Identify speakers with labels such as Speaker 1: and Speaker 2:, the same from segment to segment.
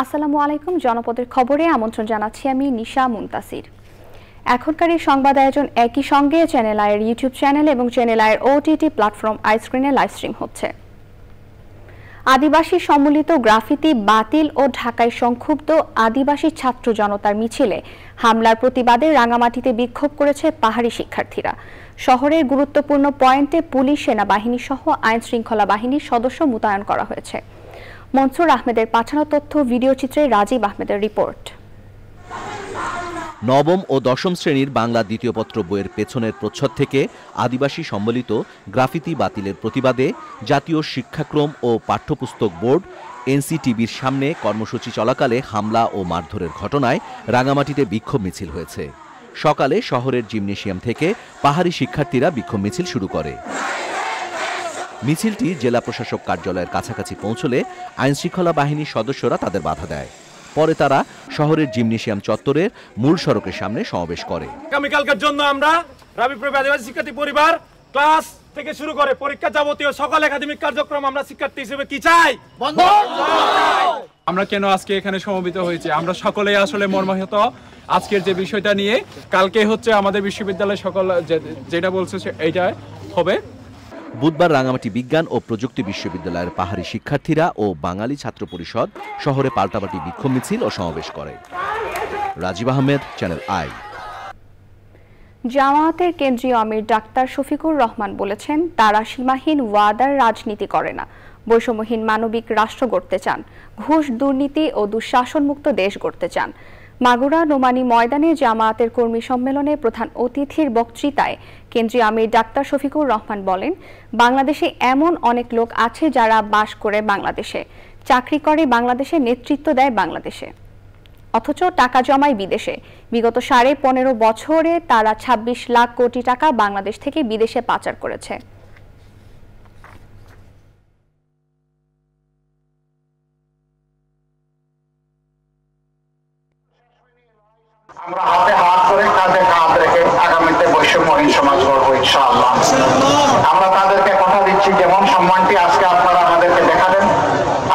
Speaker 1: আসসালামু আলাইকুম। জনপদের খবরে আমন্ত্রণ জানাচ্ছি আমি নিশা মুনতাসির। এখনকার এই সংবাদ আয়োজন একই সঙ্গে চ্যানেল আইয়ের ইউটিউব চ্যানেল এবং চ্যানেল আইয়ের ওটিটি প্ল্যাটফর্ম আইস্ক্রিনে লাইভ স্ট্রিম হচ্ছে। আদিবাসী সম্মিলিত গ্রাফিতি বাতিল ও ঢাকায় সংক্ষুব্ধ আদিবাসী ছাত্র জনতার মিছিলে হামলার প্রতিবাদে রাঙামাটিতে বিক্ষোভ করেছে পাহাড়ি শিক্ষার্থীরা। শহরের গুরুত্বপূর্ণ পয়েন্টে পুলিশ, সেনাবাহিনী সহ আইন শৃঙ্খলা বাহিনীর সদস্য মোতায়েন করা হয়েছে। মনসুর আহমেদের পাঠানো তথ্য, ভিডিও চিত্রে রাজীব আহমেদের রিপোর্ট।
Speaker 2: নবম ও দশম শ্রেণীর বাংলা দ্বিতীয় পত্র বইয়ের পেছনের প্রচ্ছদ থেকে আদিবাসী সম্বলিত গ্রাফিতি বাতিলের প্রতিবাদে জাতীয় শিক্ষাক্রম ও পাঠ্যপুস্তক বোর্ড এনসিটিবির সামনে কর্মসূচি চলাকালে হামলা ও মারধরের ঘটনায় রাঙামাটিতে বিক্ষোভ মিছিল হয়েছে। সকালে শহরের জিমনেশিয়াম থেকে পাহাড়ি শিক্ষার্থীরা বিক্ষোভ মিছিল শুরু করে। মিছিলটি জেলা প্রশাসক কার্যালয়ের কাছাকাছি পৌঁছলে আইনশৃঙ্খলা বাহিনীর সদস্যরা তাদের বাধা দেয়। পরে তারা শহরের জিমনেশিয়াম চত্বরের মূল সড়কের সামনে সমাবেশ করে।
Speaker 3: আগামীকালকের জন্য আমরা রাবিপ্রবি আদিবাসী শিক্ষার্থী পরিবার ক্লাস থেকে শুরু করে পরীক্ষা যাবতীয় সকল একাডেমিক কার্যক্রম আমরা শিক্ষার্থী হিসেবে কি চাই? বন্ধ।
Speaker 4: আমরা কেন আজকে এখানে সমবেত হয়েছে, আমরা সকলেই আসলে মর্মাহত আজকের যে বিষয়টা নিয়ে। কালকে হচ্ছে আমাদের বিশ্ববিদ্যালয় সকল যেটা বলছে এইটা হবে।
Speaker 2: বুধবার রাঙামাটি বিজ্ঞান ও প্রযুক্তি বিশ্ববিদ্যালয়ের পাহাড়ি শিক্ষার্থীরা ও বাঙালি ছাত্র পরিষদ শহরে পাল্টাপাল্টি বিক্ষোভ মিছিল ও সমাবেশ করে। Rajib Ahmed, channel I.
Speaker 1: জামায়াতের কেন্দ্রীয় আমির ডাক্তার শফিকুর রহমান বলেছেন, তারা সীমাহীন ওয়াদার রাজনীতি করে না, বৈষম্যহীন মানবিক রাষ্ট্র গড়তে চান, ঘুষ, দুর্নীতি ও দুঃশাসনমুক্ত দেশ গড়তে চান। মাগুরা নোমানী ময়দানে জামায়াতের কর্মী সম্মেলনে প্রধান অতিথির বক্তৃতায় কেন্দ্রীয় আমির ডাক্তার শফিকুর রহমান বলেন, বাংলাদেশে এমন অনেক লোক আছে যারা বাস করে বাংলাদেশে, চাকরি করে বাংলাদেশে, নেতৃত্ব দেয় বাংলাদেশে, অথচ টাকা জমায় বিদেশে। বিগত 15.5 বছরে তারা 26 লাখ কোটি টাকা বাংলাদেশ থেকে বিদেশে পাচার করেছে।
Speaker 5: আমরা হাতে হাত ধরে কাঁধে কাঁধ রেখে আগামীতে বৈষম্যহীন সমাজ গড়বো ইনশাআল্লাহ। আমরা তাদেরকে কথা দিচ্ছি, যেমন সম্মানটি আজকে আপনারা আমাদেরকে দেখালেন,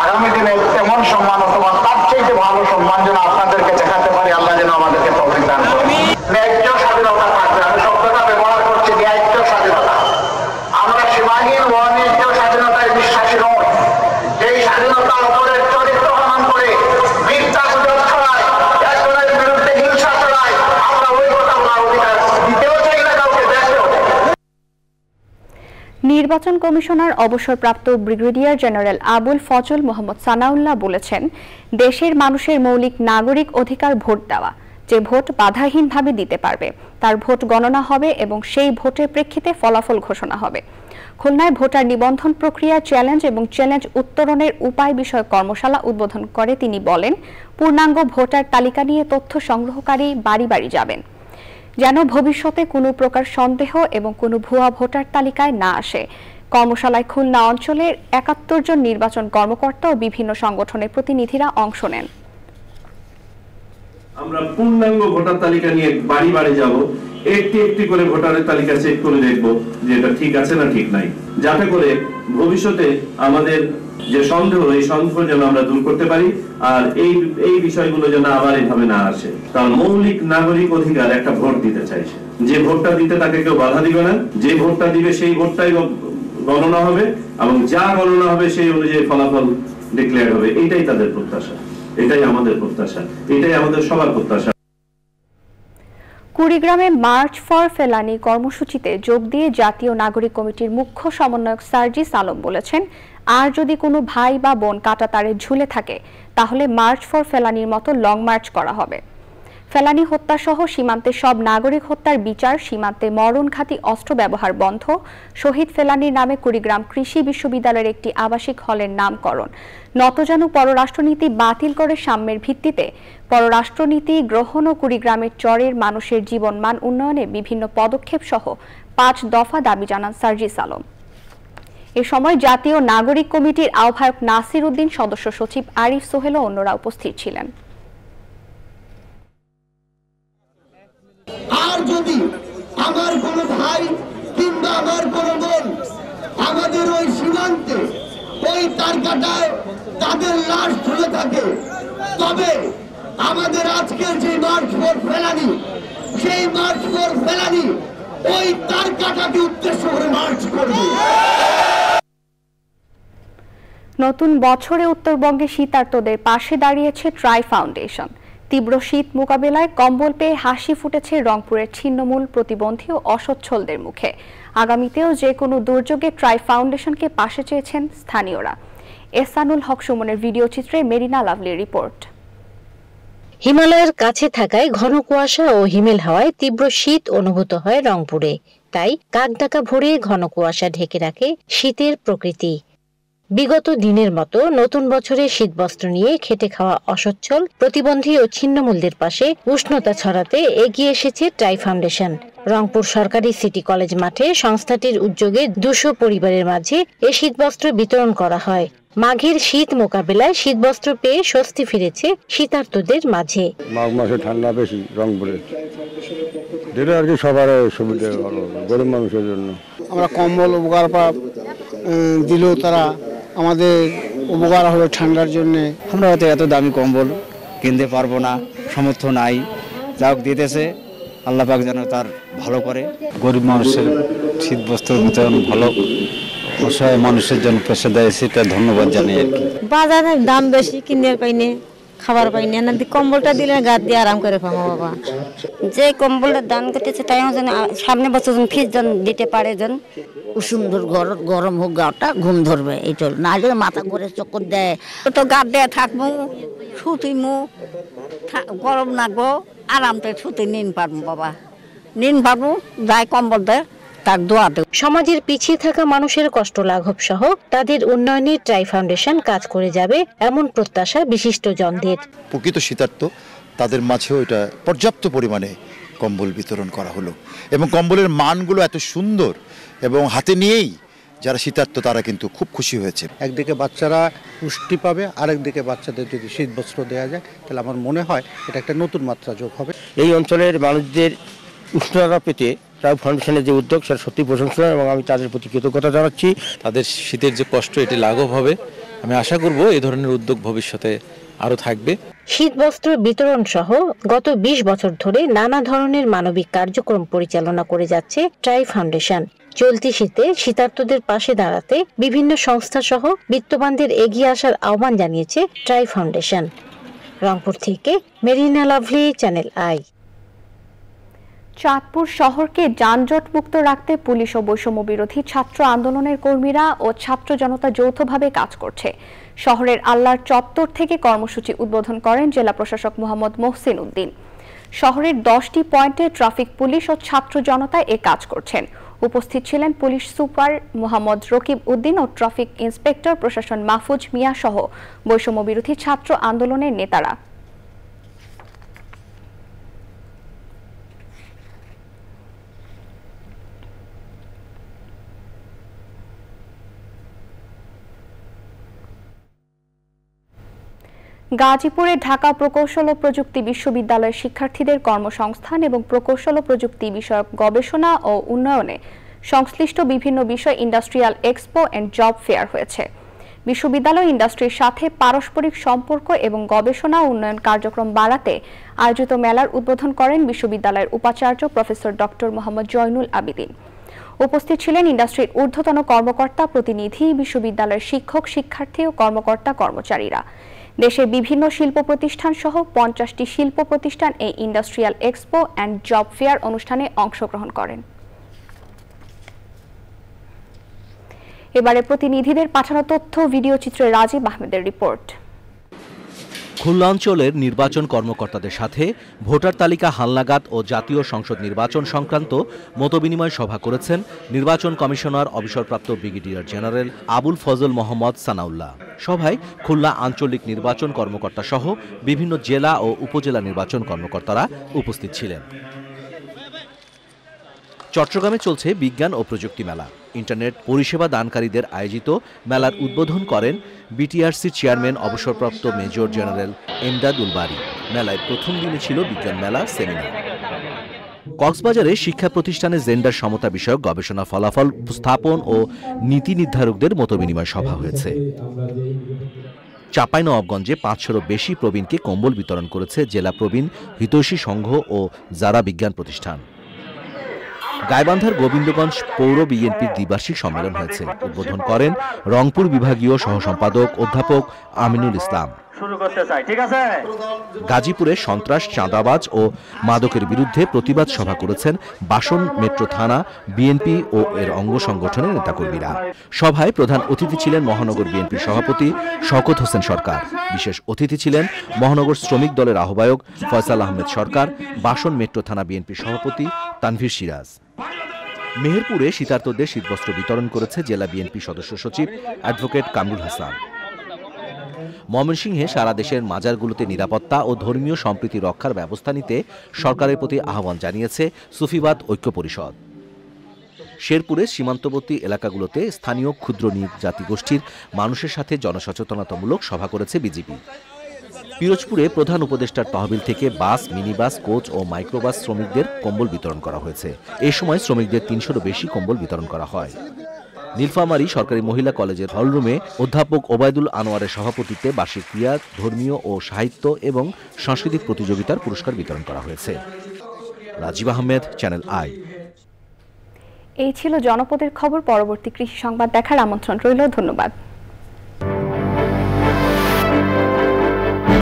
Speaker 5: আগামী দিনে তেমন সম্মান অথবা তার চেয়ে ভালো সম্মান যেন আপনাদেরকে দেখাতে পারি। আল্লাহ যেন আমাদেরকে তৌফিক দান করেন। ন্যায্য স্বাধীনতা থাকবে, আমি শব্দটা ব্যবহার করছি, ন্যায্য স্বাধীনতা। আমরা সীমাহীন অন্যায্য স্বাধীনতায় বিশ্বাসী নই। যেই স্বাধীনতা অপরের চরিত্র হনন করে মিথ্যা গুজব ছড়ায়, একজনের বিরুদ্ধে হিংসা ছড়ায়, আমরা ওই কথা বলার অধিকার দিতেও চাই না কাউকে, দেশেও।
Speaker 1: নির্বাচন কমিশনার অবসরপ্রাপ্ত ব্রিগেডিয়ার জেনারেল আবুল ফজল মোহাম্মদ সানাউল্লাহ বলেছেন, দেশের মানুষের মৌলিক নাগরিক অধিকার ভোট দেওয়া। যে ভোট বাধাহীনভাবে দিতে পারবে তার ভোট গণনা হবে এবং সেই ভোটের প্রেক্ষিতে ফলাফল ঘোষণা হবে। খুলনায় ভোটার নিবন্ধন প্রক্রিয়া চ্যালেঞ্জ এবং চ্যালেঞ্জ উত্তরণের উপায় বিষয়ক কর্মশালা উদ্বোধন করে তিনি বলেন, পূর্ণাঙ্গ ভোটার তালিকা নিয়ে তথ্য সংগ্রহকারী বাড়ি বাড়ি যাবেন, যেন ভবিষ্যতে কোনো প্রকার সন্দেহ এবং কোনো ভুয়া ভোটার তালিকায় না আসে। কর্মশালায় খুলনা অঞ্চলের 71 জন নির্বাচন কর্মকর্তা ও বিভিন্ন সংগঠনের প্রতিনিধিরা অংশ নেন।
Speaker 6: আমরা পূর্ণাঙ্গ ভোটার তালিকা নিয়ে বাড়ি বাড়ি যাব, একটি একটি করে ভোটারের তালিকা চেক করে দেখব যে এটা ঠিক আছে না ঠিক নাই, যাতে করে ভবিষ্যতে আমাদের যে সন্দেহ, এই সন্দেহ যেন আমরা দূর করতে পারি আর এই বিষয়গুলো যেন আবার এইভাবে না আসে। তার মৌলিক নাগরিক অধিকার একটা ভোট দিতে চাইছে, যে ভোটটা দিতে তাকে কেউ বাধা দিবে না, যে ভোটটা দিবে সেই ভোটটাই গণনা হবে এবং যা গণনা হবে সেই অনুযায়ী ফলাফল ডিক্লেয়ার হবে। এইটাই তাদের প্রত্যাশা, এটাই আমাদের প্রত্যাশা, এটাই আমাদের সবার প্রত্যাশা।
Speaker 1: কুড়িগ্রামে মার্চ ফর ফেলানি কর্মসূচিতে যোগ দিয়ে জাতীয় নাগরিক কমিটির মুখ্য সমন্বয়ক সার্জিস আলম বলেছেন, আর যদি কোনো ভাই বা বোন কাঁটাতারে ঝুলে থাকে তাহলে মার্চ ফর ফেলানির মতো লং মার্চ করা হবে। ফেলানি হত্যা সহ সীমান্তে সব নাগরিক হত্যার বিচার, সীমান্তে মরণঘাতী অস্ত্র ব্যবহার বন্ধ, শহীদ ফেলানির নামে কুড়িগ্রাম কৃষি বিশ্ববিদ্যালয়ের একটি আবাসিক হলের নামকরণ, নতজানু পররাষ্ট্রনীতি বাতিল করে সাম্যের ভিত্তিতে পররাষ্ট্রনীতি গ্রহণ ও কুড়িগ্রামের চরের মানুষের জীবনমান উন্নয়নে বিভিন্ন পদক্ষেপ সহ 5 দফা দাবি জানান সার্জিস আলম। এ সময় জাতীয় নাগরিক কমিটির আহ্বায়ক নাসির উদ্দিন, সদস্য সচিব আরিফ সোহেল ও অন্যরা উপস্থিত ছিলেন।
Speaker 7: আর যদি আমার কোনো ভাই কিংবা আমার কোনো বোন আমাদের ওই সীমান্তে ওই তারকাটায় তাদের লাশ ঝুলে থাকে, তবে আমাদের আজকের যে মার্চ ফর ফেলানি, সেই মার্চ ফর ফেলানি ওই তার কাটাকে উদ্দেশ্য করে মার্চ করবে।
Speaker 1: নতুন বছরে উত্তরবঙ্গে শীতার্তদের পাশে দাঁড়িয়েছে ট্রাই ফাউন্ডেশন। তীব্র শীত মোকাবেলায় কম্বল পেয়ে হাসি ফুটেছে রংপুরের ছিন্নমূল প্রতিবন্ধী ও অসচ্ছলদের মুখে। আগামীতেও যে কোনো দুর্যোগে ট্রাই ফাউন্ডেশনকে পাশে চেয়েছেন স্থানীয়রা। এহসানুল হক সুমনের ভিডিও চিত্রে মেরিনা লাভলির রিপোর্ট।
Speaker 8: হিমালয়ের কাছে থাকায় ঘন কুয়াশা ও হিমেল হাওয়ায় তীব্র শীত অনুভূত হয় রংপুরে। তাই কাকডাকা ভরে ঘন কুয়াশা ঢেকে রাখে শীতের প্রকৃতি। বিগত দিনের মতো নতুন বছরে শীতবস্ত্র নিয়ে খেটে খাওয়া অসচ্ছল, প্রতিবন্ধী ও ছিন্নমূলদের পাশে উষ্ণতা ছড়াতে এগিয়ে এসেছে ট্রাই ফাউন্ডেশন। রংপুর সরকারি সিটি কলেজ মাঠে সংস্থাটির উদ্যোগে 200 পরিবারের মাঝে এ শীতবস্ত্র বিতরণ করা হয়। মাঘের শীত মোকাবেলায় শীতবস্ত্র পেয়ে স্বস্তি ফিরেছে শীতার্তদের মাঝে।
Speaker 9: মাঘ মাসে ঠান্ডা বেশি রংপুরে, যেটা আর কি সবার সুবিধা, গরিব মানুষের জন্য।
Speaker 10: আমরা কম্বল উপকার দিলেও তারা আমাদের উপকার হবে ঠান্ডার জন্য।
Speaker 11: আমরা হয়তো এত দামি কম্বল কিনতে পারবো না, সামর্থ্য নাই, যা হোক দিতেছে, আল্লাহ পাক যেন তার ভালো করে।
Speaker 12: গরিব মানুষের শীত বস্ত্র বিতরণ ভালো, অসহায় মানুষের জন্য পেশা দেয়, সেটা ধন্যবাদ জানাই আর কি।
Speaker 13: বাজারের দাম বেশি, কিনে পাইনি, খাবার পাইনি, না কম্বলটা দিলে গা দিয়ে আরাম করে পাবো। বাবা যে কম্বলটা দান করতেছে তাই যেন সামনে বছর ফিস যেন দিতে পারে, যেন
Speaker 14: সুন্দর গরম হোক, গাটা ঘুম ধরবে, এইটা না হলে মাথা ঘুরে চক্কর দেয়। তো গা দেয়া থাকবো, শুতিমু, গরম লাগবো, আরামতে শুতে নিন পারবো। বাবা নিন পারবো, যাই কম্বল দেয় তার দোয়া দেব।
Speaker 8: সমাজের পিছিয়ে থাকা মানুষের কষ্ট লাঘব সহ তাদের উন্নয়নে ট্রাই ফাউন্ডেশন কাজ করে যাবে, এমন প্রত্যাশা বিশিষ্টজনদের।
Speaker 15: প্রকৃত শীতার্ত তাদের মাঝেও এটা পর্যাপ্ত পরিমাণে কম্বল বিতরণ করা হলো, এবং কম্বলের মানগুলো এত সুন্দর, এবং হাতে নিয়েই যারা শীতার্ত তারা কিন্তু খুব খুশি হয়েছে।
Speaker 16: একদিকে বাচ্চারা পুষ্টি পাবে, আরেকদিকে বাচ্চাদের যদি শীত বস্ত্র দেওয়া যায় তাহলে আমার মনে হয় এটা একটা নতুন মাত্রা যোগ হবে।
Speaker 17: এই অঞ্চলের মানুষদের উষ্ণতা পেতে ট্রাই ফাউন্ডেশনের যে উদ্যোগ সেটা সত্যি প্রশংসনীয়, এবং আমি তাদের প্রতি কৃতজ্ঞতা জানাচ্ছি।
Speaker 18: তাদের শীতের যে কষ্ট এটি লাঘব হবে, আমি আশা করব এই ধরনের উদ্যোগ ভবিষ্যতে আরো থাকবে।
Speaker 8: শীতবস্ত্র বিতরণ সহ গত 20 বছর ধরে নানা ধরনের মানবিক কার্যক্রম পরিচালনা করে যাচ্ছে ট্রাই ফাউন্ডেশন। চলতি শীতে শীতার্তদের পাশে দাঁড়াতে বিভিন্ন সংস্থা সহ বিত্তবানদের এগিয়ে আসার আহ্বান জানিয়েছে ট্রাই ফাউন্ডেশন। রংপুর থেকে মেরিনা লাভলি, চ্যানেল আই।
Speaker 1: চাঁদপুর শহরকে যানজট মুক্ত রাখতে পুলিশ ও বৈষম্য বিরোধী ছাত্র আন্দোলনের কর্মীরা ও ছাত্র জনতা যৌথভাবে কাজ করছে। শহরের আল্লাহর চত্বর থেকে কর্মসূচি উদ্বোধন করেন জেলা প্রশাসক মোহাম্মদ মহসিন উদ্দিন। শহরের 10টি পয়েন্টে ট্রাফিক পুলিশ ও ছাত্র জনতা এ কাজ করছেন। উপস্থিত ছিলেন পুলিশ সুপার মোহাম্মদ রকিব উদ্দিন ও ট্রাফিক ইন্সপেক্টর প্রশাসন মাহফুজ মিয়া সহ বৈষম্য বিরোধী ছাত্র আন্দোলনের নেতারা। গাজীপুরে ঢাকা প্রকৌশল ও প্রযুক্তি বিশ্ববিদ্যালয়ের শিক্ষার্থীদের কর্মসংস্থান এবং প্রকৌশল ও প্রযুক্তি বিষয়ক গবেষণা ও উন্নয়নে সংশ্লিষ্ট বিভিন্ন বিষয় industrial expo and job fair হয়েছে। বিশ্ববিদ্যালয় ইন্ডাস্ট্রির সাথে পারস্পরিক সম্পর্ক এবং গবেষণা ও উন্নয়ন কার্যক্রম বাড়াতে আয়োজিত মেলার উদ্বোধন করেন বিশ্ববিদ্যালয়ের উপাচার্য প্রফেসর ডক্টর মোহাম্মদ জয়নুল আবিদিন। উপস্থিত ছিলেন ইন্ডাস্ট্রির ঊর্ধ্বতন কর্মকর্তা, প্রতিনিধি, বিশ্ববিদ্যালয়ের শিক্ষক, শিক্ষার্থী ও কর্মকর্তা কর্মচারীরা। দেশের বিভিন্ন শিল্প প্রতিষ্ঠান সহ 50টি শিল্প প্রতিষ্ঠান এই industrial expo and job fair অনুষ্ঠানে অংশগ্রহণ করেন। এবারে প্রতিনিধিদের পাঠানো তথ্য ভিডিও চিত্রে রাজীব আহমেদের রিপোর্ট।
Speaker 2: খুলনা অঞ্চলের নির্বাচন কর্মকর্তাদের সাথে ভোটার তালিকা হালনাগাদ ও জাতীয় সংসদ নির্বাচন সংক্রান্ত মতবিনিময় সভা করেছেন নির্বাচন কমিশনার অবসরপ্রাপ্ত ব্রিগেডিয়ার জেনারেল আবুল ফজল মোহাম্মদ সানাউল্লাহ। সভায় খুলনা আঞ্চলিক নির্বাচন কর্মকর্তা সহ বিভিন্ন জেলা ও উপজেলা নির্বাচন কর্মকর্তারা উপস্থিত ছিলেন। চট্টগ্রামে চলছে বিজ্ঞান ও প্রযুক্তি মেলা। ইন্টারনেট পরিষেবা দানকারীদের আয়োজিত মেলার উদ্বোধন করেন বিটিআরসির চেয়ারম্যান অবসরপ্রাপ্ত মেজর জেনারেল এমদাদুল বারী। মেলায় প্রথম দিনে ছিল বিজ্ঞান মেলা সেমিনার। কক্সবাজারে শিক্ষা প্রতিষ্ঠানে জেন্ডার সমতা বিষয়ক গবেষণা ফলাফল স্থাপন ও নীতি নির্ধারকদের মতবিনিময় সভা হয়েছে। চাঁপাইনবাবগঞ্জে 500-এরও বেশি প্রবীণকে কম্বল বিতরণ করেছে জেলা প্রবীণ হিতৈষী সংঘ ও যারা বিজ্ঞান প্রতিষ্ঠান। গাইবান্ধার গোবিন্দগঞ্জ পৌর বিএনপির দ্বিবার্ষিক সম্মেলন হয়েছে। উদ্বোধন করেন রংপুর বিভাগীয় সহসম্পাদক অধ্যাপক আমিনুল ইসলাম। গাজীপুরে সন্ত্রাস, চাঁদাবাজ ও মাদকের বিরুদ্ধে প্রতিবাদ সভা করেছেন বাসন মেট্রো থানা বিএনপি ও এর অঙ্গ সংগঠনের নেতাকর্মীরা। সভায় প্রধান অতিথি ছিলেন মহানগর বিএনপির সভাপতি শওকত হোসেন সরকার। বিশেষ অতিথি ছিলেন মহানগর শ্রমিক দলের আহ্বায়ক ফয়সাল আহমেদ সরকার, বাসন মেট্রো থানা বিএনপির সভাপতি তানভীর সিরাজ। মেহেরপুরে শীতার্তদের শীতবস্ত্র বিতরণ করেছে জেলা বিএনপি সদস্য সচিব অ্যাডভোকেট কামরুল হাসান। ময়মনসিংহে সারা দেশের মাজারগুলোতে নিরাপত্তা ও ধর্মীয় সম্প্রীতি রক্ষার ব্যবস্থা নিতে সরকারের প্রতি আহ্বান জানিয়েছে সুফিবাদ ঐক্য পরিষদ। শেরপুরের সীমান্তবর্তী এলাকাগুলোতে স্থানীয় ক্ষুদ্র জাতিগোষ্ঠীর মানুষের সাথে জনসচেতনতামূলক সভা করেছে বিজেপি। পিরোজপুরে প্রধান উপদেষ্টার তহবিল থেকে বাস, মিনিবাস, কোচ ও মাইক্রোবাস শ্রমিকদের কম্বল বিতরণ করা হয়েছে। এ সময় শ্রমিকদের 300-এরও বেশি কম্বল বিতরণ করা হয়। নীলফামারী সরকারি মহিলা কলেজের হলরুমে অধ্যাপক ওবায়দুল আনোয়ারের সভাপতিত্বে বার্ষিক ক্রীড়া, ধর্মীয় ও সাহিত্য এবং সাংস্কৃতিক প্রতিযোগিতার পুরস্কার বিতরণ করা হয়েছে। Rajib Ahmed, channel I.
Speaker 1: এই ছিল জনপদের খবর। পরবর্তী কৃষি সংবাদ দেখার আমন্ত্রণ রইল। ধন্যবাদ।